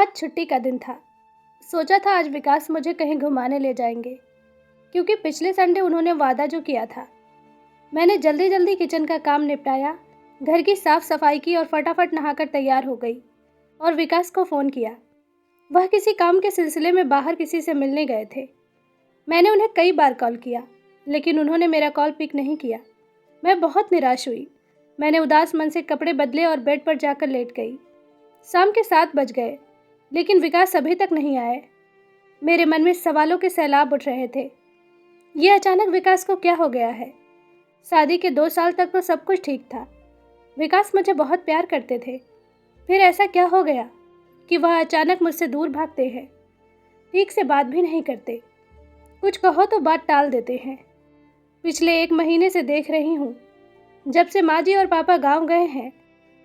आज छुट्टी का दिन था। सोचा था आज विकास मुझे कहीं घुमाने ले जाएंगे, क्योंकि पिछले संडे उन्होंने वादा जो किया था। मैंने जल्दी जल्दी किचन का काम निपटाया, घर की साफ सफाई की और फटाफट नहाकर तैयार हो गई और विकास को फ़ोन किया। वह किसी काम के सिलसिले में बाहर किसी से मिलने गए थे। मैंने उन्हें कई बार कॉल किया, लेकिन उन्होंने मेरा कॉल पिक नहीं किया। मैं बहुत निराश हुई। मैंने उदास मन से कपड़े बदले और बेड पर जाकर लेट गई। शाम के 7 बज गए, लेकिन विकास अभी तक नहीं आए। मेरे मन में सवालों के सैलाब उठ रहे थे। ये अचानक विकास को क्या हो गया है? शादी के 2 साल तक तो सब कुछ ठीक था। विकास मुझे बहुत प्यार करते थे। फिर ऐसा क्या हो गया कि वह अचानक मुझसे दूर भागते हैं? ठीक से बात भी नहीं करते। कुछ कहो तो बात टाल देते हैं। पिछले 1 महीने से देख रही हूँ, जब से माँ जी और पापा गांव गए हैं,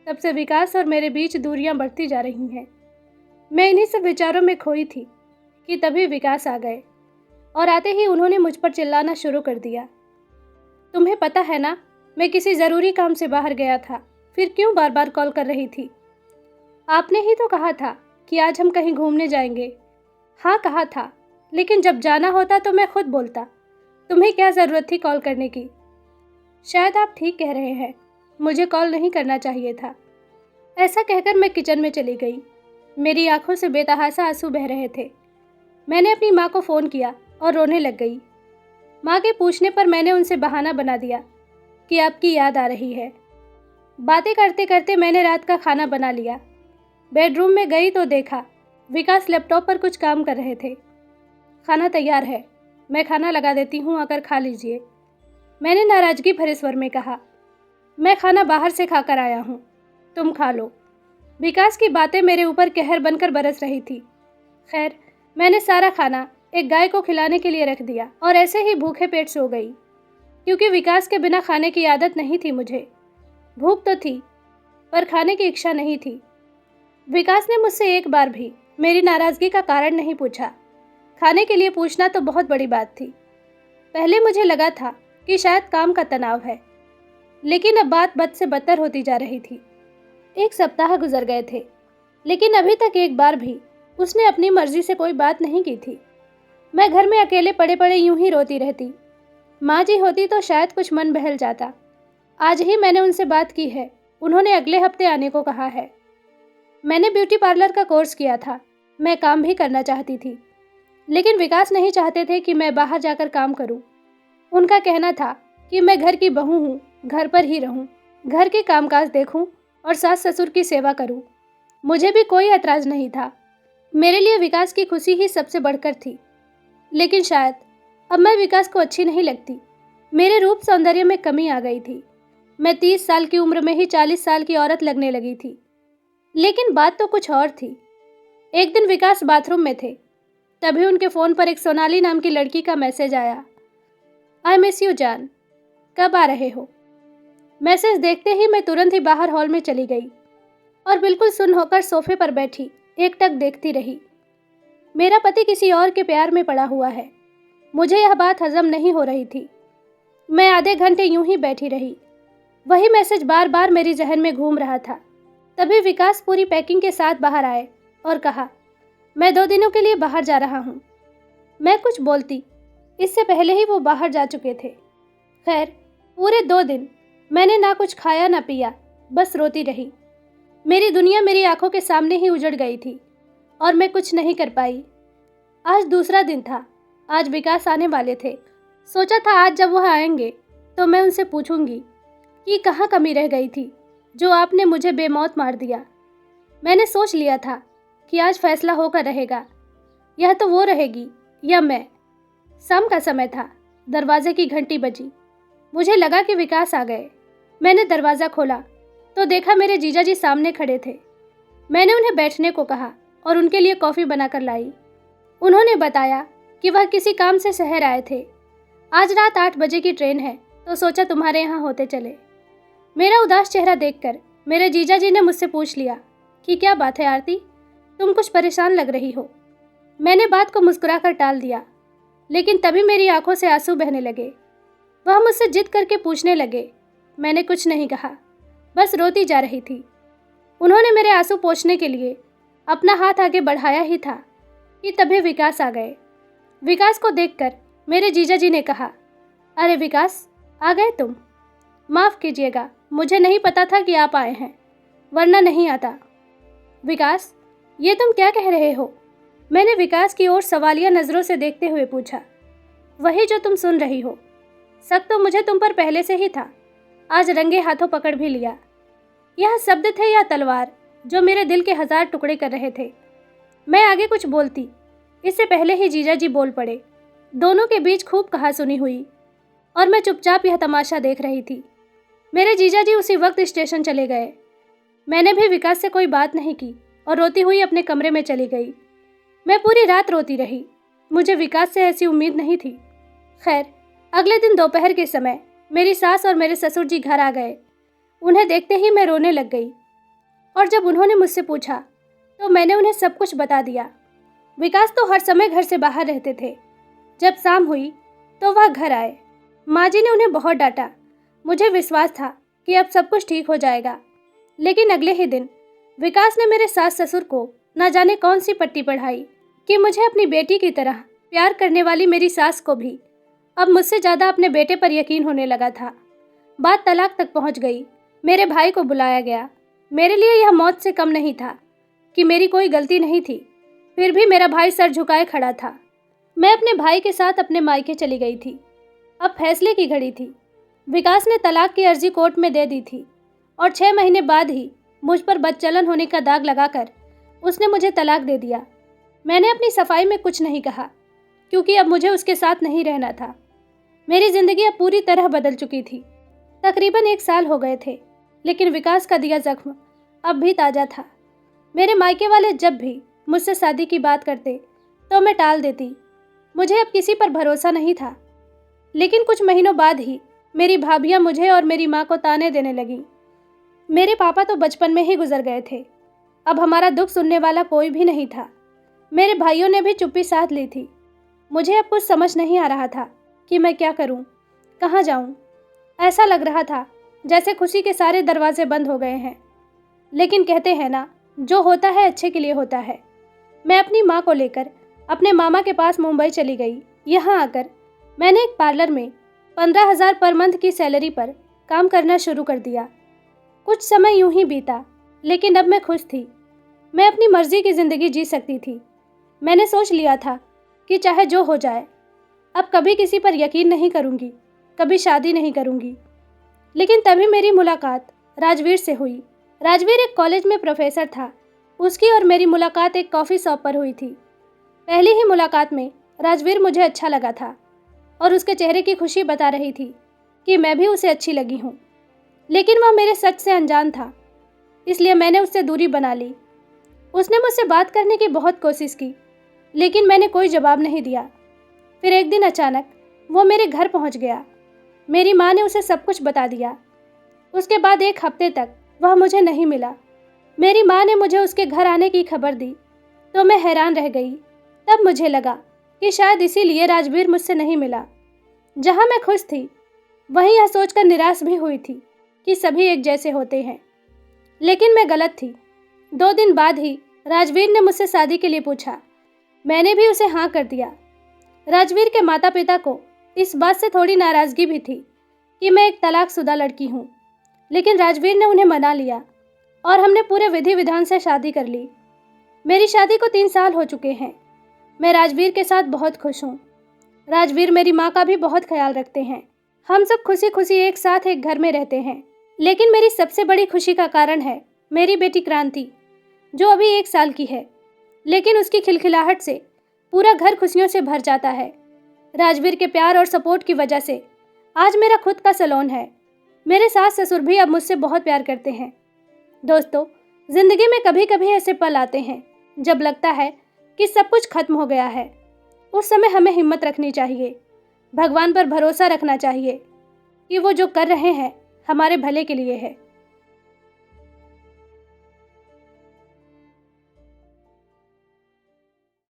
तब से विकास और मेरे बीच दूरियां बढ़ती जा रही हैं। मैं इन्हीं सब विचारों में खोई थी कि तभी विकास आ गए और आते ही उन्होंने मुझ पर चिल्लाना शुरू कर दिया। तुम्हें पता है ना, मैं किसी ज़रूरी काम से बाहर गया था, फिर क्यों बार बार कॉल कर रही थी? आपने ही तो कहा था कि आज हम कहीं घूमने जाएंगे। हाँ कहा था, लेकिन जब जाना होता तो मैं खुद बोलता। तुम्हें क्या ज़रूरत थी कॉल करने की? शायद आप ठीक कह रहे हैं, मुझे कॉल नहीं करना चाहिए था। ऐसा कहकर मैं किचन में चली गई। मेरी आंखों से बेतहाशा आंसू बह रहे थे। मैंने अपनी माँ को फ़ोन किया और रोने लग गई। माँ के पूछने पर मैंने उनसे बहाना बना दिया कि आपकी याद आ रही है। बातें करते करते मैंने रात का खाना बना लिया। बेडरूम में गई तो देखा विकास लैपटॉप पर कुछ काम कर रहे थे। खाना तैयार है, मैं खाना लगा देती हूँ, आकर खा लीजिए, मैंने नाराज़गी भरे स्वर में कहा। मैं खाना बाहर से खाकर आया हूँ, तुम खा लो। विकास की बातें मेरे ऊपर कहर बनकर बरस रही थी। खैर, मैंने सारा खाना एक गाय को खिलाने के लिए रख दिया और ऐसे ही भूखे पेट सो गई, क्योंकि विकास के बिना खाने की आदत नहीं थी मुझे। भूख तो थी, पर खाने की इच्छा नहीं थी। विकास ने मुझसे एक बार भी मेरी नाराज़गी का कारण नहीं पूछा। खाने के लिए पूछना तो बहुत बड़ी बात थी। पहले मुझे लगा था कि शायद काम का तनाव है, लेकिन अब बात बद से बदतर होती जा रही थी। 1 सप्ताह गुजर गए थे, लेकिन अभी तक एक बार भी उसने अपनी मर्जी से कोई बात नहीं की थी। मैं घर में अकेले पड़े पड़े यूं ही रोती रहती। माँ जी होती तो शायद कुछ मन बहल जाता। आज ही मैंने उनसे बात की है, उन्होंने अगले हफ्ते आने को कहा है। मैंने ब्यूटी पार्लर का कोर्स किया था, मैं काम भी करना चाहती थी, लेकिन विकास नहीं चाहते थे कि मैं बाहर जाकर काम करूं। उनका कहना था कि मैं घर की बहू हूँ, घर पर ही रहूं, घर के कामकाज देखूं और सास ससुर की सेवा करूं। मुझे भी कोई ऐतराज़ नहीं था। मेरे लिए विकास की खुशी ही सबसे बढ़कर थी। लेकिन शायद अब मैं विकास को अच्छी नहीं लगती। मेरे रूप सौंदर्य में कमी आ गई थी। मैं 30 साल की उम्र में ही 40 साल की औरत लगने लगी थी। लेकिन बात तो कुछ और थी। एक दिन विकास बाथरूम में थे, तभी उनके फ़ोन पर एक सोनाली नाम की लड़की का मैसेज आया। आई मिस यू जान, कब आ रहे हो? मैसेज देखते ही मैं तुरंत ही बाहर हॉल में चली गई और बिल्कुल सुन्न होकर सोफे पर बैठी एकटक देखती रही। मेरा पति किसी और के प्यार में पड़ा हुआ है। मुझे यह बात हजम नहीं हो रही थी। मैं आधे घंटे यूं ही बैठी रही। वही मैसेज बार बार मेरी जहन में घूम रहा था। तभी विकास पूरी पैकिंग के साथ बाहर आए और कहा, मैं 2 दिनों के लिए बाहर जा रहा हूँ। मैं कुछ बोलती, इससे पहले ही वो बाहर जा चुके थे। खैर, पूरे 2 दिन मैंने ना कुछ खाया ना पिया, बस रोती रही। मेरी दुनिया मेरी आंखों के सामने ही उजड़ गई थी और मैं कुछ नहीं कर पाई। आज दूसरा दिन था। आज विकास आने वाले थे। सोचा था आज जब वह आएंगे तो मैं उनसे पूछूंगी कि कहाँ कमी रह गई थी जो आपने मुझे बेमौत मार दिया। मैंने सोच लिया था कि आज फैसला होकर रहेगा, यह तो वो रहेगी या मैं। शाम का समय था। दरवाजे की घंटी बजी। मुझे लगा कि विकास आ गए। मैंने दरवाज़ा खोला तो देखा मेरे जीजाजी सामने खड़े थे। मैंने उन्हें बैठने को कहा और उनके लिए कॉफ़ी बनाकर लाई। उन्होंने बताया कि वह किसी काम से शहर आए थे। आज रात 8 बजे की ट्रेन है, तो सोचा तुम्हारे यहाँ होते चले। मेरा उदास चेहरा देखकर मेरे जीजाजी ने मुझसे पूछ लिया कि क्या बात है आरती, तुम कुछ परेशान लग रही हो। मैंने बात को मुस्कुराकर टाल दिया, लेकिन तभी मेरी आंखों से आंसू बहने लगे। वह मुझसे जिद करके पूछने लगे। मैंने कुछ नहीं कहा, बस रोती जा रही थी। उन्होंने मेरे आंसू पोंछने के लिए अपना हाथ आगे बढ़ाया ही था कि तभी विकास आ गए। विकास को देखकर मेरे जीजा जी ने कहा, अरे विकास, आ गए तुम? माफ़ कीजिएगा, मुझे नहीं पता था कि आप आए हैं, वरना नहीं आता। विकास, ये तुम क्या कह रहे हो? मैंने विकास की ओर सवालिया नज़रों से देखते हुए पूछा। वही जो तुम सुन रही हो। शक तो मुझे तुम पर पहले से ही था, आज रंगे हाथों पकड़ भी लिया। यह शब्द थे या तलवार जो मेरे दिल के 1000 टुकड़े कर रहे थे। मैं आगे कुछ बोलती, इससे पहले ही जीजा जी बोल पड़े। दोनों के बीच खूब कहासुनी हुई और मैं चुपचाप यह तमाशा देख रही थी। मेरे जीजा जी उसी वक्त स्टेशन चले गए। मैंने भी विकास से कोई बात नहीं की और रोती हुई अपने कमरे में चली गई। मैं पूरी रात रोती रही। मुझे विकास से ऐसी उम्मीद नहीं थी। खैर, अगले दिन दोपहर के समय मेरी सास और मेरे ससुर जी घर आ गए। उन्हें देखते ही मैं रोने लग गई और जब उन्होंने मुझसे पूछा तो मैंने उन्हें सब कुछ बता दिया। विकास तो हर समय घर से बाहर रहते थे। जब शाम हुई तो वह घर आए। माँ जी ने उन्हें बहुत डांटा। मुझे विश्वास था कि अब सब कुछ ठीक हो जाएगा, लेकिन अगले ही दिन विकास ने मेरे सास ससुर को न जाने कौन सी पट्टी पढ़ाई कि मुझे अपनी बेटी की तरह प्यार करने वाली मेरी सास को भी अब मुझसे ज़्यादा अपने बेटे पर यकीन होने लगा था। बात तलाक तक पहुंच गई। मेरे भाई को बुलाया गया। मेरे लिए यह मौत से कम नहीं था कि मेरी कोई गलती नहीं थी, फिर भी मेरा भाई सर झुकाए खड़ा था। मैं अपने भाई के साथ अपने मायके चली गई थी। अब फैसले की घड़ी थी। विकास ने तलाक की अर्जी कोर्ट में दे दी थी और 6 महीने बाद ही मुझ पर बदचलन होने का दाग लगाकर उसने मुझे तलाक दे दिया। मैंने अपनी सफाई में कुछ नहीं कहा, क्योंकि अब मुझे उसके साथ नहीं रहना था। मेरी ज़िंदगी अब पूरी तरह बदल चुकी थी। तकरीबन 1 साल हो गए थे, लेकिन विकास का दिया जख्म अब भी ताज़ा था। मेरे मायके वाले जब भी मुझसे शादी की बात करते तो मैं टाल देती। मुझे अब किसी पर भरोसा नहीं था। लेकिन कुछ महीनों बाद ही मेरी भाभियाँ मुझे और मेरी माँ को ताने देने लगीं। मेरे पापा तो बचपन में ही गुजर गए थे। अब हमारा दुख सुनने वाला कोई भी नहीं था। मेरे भाइयों ने भी चुप्पी साध ली थी। मुझे अब कुछ समझ नहीं आ रहा था कि मैं क्या करूं, कहाँ जाऊं। ऐसा लग रहा था जैसे खुशी के सारे दरवाजे बंद हो गए हैं। लेकिन कहते हैं ना, जो होता है अच्छे के लिए होता है। मैं अपनी माँ को लेकर अपने मामा के पास मुंबई चली गई। यहाँ आकर मैंने एक पार्लर में 15,000 पर मंथ की सैलरी पर काम करना शुरू कर दिया। कुछ समय यूं ही बीता, लेकिन अब मैं खुश थी। मैं अपनी मर्जी की ज़िंदगी जी सकती थी। मैंने सोच लिया था कि चाहे जो हो जाए, अब कभी किसी पर यकीन नहीं करूंगी, कभी शादी नहीं करूंगी। लेकिन तभी मेरी मुलाकात राजवीर से हुई। राजवीर एक कॉलेज में प्रोफेसर था। उसकी और मेरी मुलाकात एक कॉफ़ी शॉप पर हुई थी। पहली ही मुलाकात में राजवीर मुझे अच्छा लगा था और उसके चेहरे की खुशी बता रही थी कि मैं भी उसे अच्छी लगी हूँ। लेकिन वह मेरे सच से अनजान था, इसलिए मैंने उससे दूरी बना ली। उसने मुझसे बात करने की बहुत कोशिश की, लेकिन मैंने कोई जवाब नहीं दिया। फिर एक दिन अचानक वो मेरे घर पहुंच गया। मेरी माँ ने उसे सब कुछ बता दिया। उसके बाद 1 हफ्ते तक वह मुझे नहीं मिला। मेरी माँ ने मुझे उसके घर आने की खबर दी तो मैं हैरान रह गई। तब मुझे लगा कि शायद इसीलिए राजवीर मुझसे नहीं मिला। जहाँ मैं खुश थी, वहीं यह सोचकर निराश भी हुई थी कि सभी एक जैसे होते हैं। लेकिन मैं गलत थी। 2 दिन बाद ही राजवीर ने मुझसे शादी के लिए पूछा। मैंने भी उसे हाँ कर दिया। राजवीर के माता पिता को इस बात से थोड़ी नाराज़गी भी थी कि मैं एक तलाकशुदा लड़की हूँ, लेकिन राजवीर ने उन्हें मना लिया और हमने पूरे विधि विधान से शादी कर ली। मेरी शादी को 3 साल हो चुके हैं। मैं राजवीर के साथ बहुत खुश हूँ। राजवीर मेरी माँ का भी बहुत ख्याल रखते हैं। हम सब खुशी खुशी एक साथ एक घर में रहते हैं। लेकिन मेरी सबसे बड़ी खुशी का कारण है मेरी बेटी क्रांति, जो अभी 1 साल की है, लेकिन उसकी खिलखिलाहट से पूरा घर खुशियों से भर जाता है। राजवीर के प्यार और सपोर्ट की वजह से आज मेरा खुद का सैलून है। मेरे सास ससुर भी अब मुझसे बहुत प्यार करते हैं। दोस्तों, ज़िंदगी में कभी कभी ऐसे पल आते हैं जब लगता है कि सब कुछ खत्म हो गया है। उस समय हमें हिम्मत रखनी चाहिए, भगवान पर भरोसा रखना चाहिए कि वो जो कर रहे हैं हमारे भले के लिए है।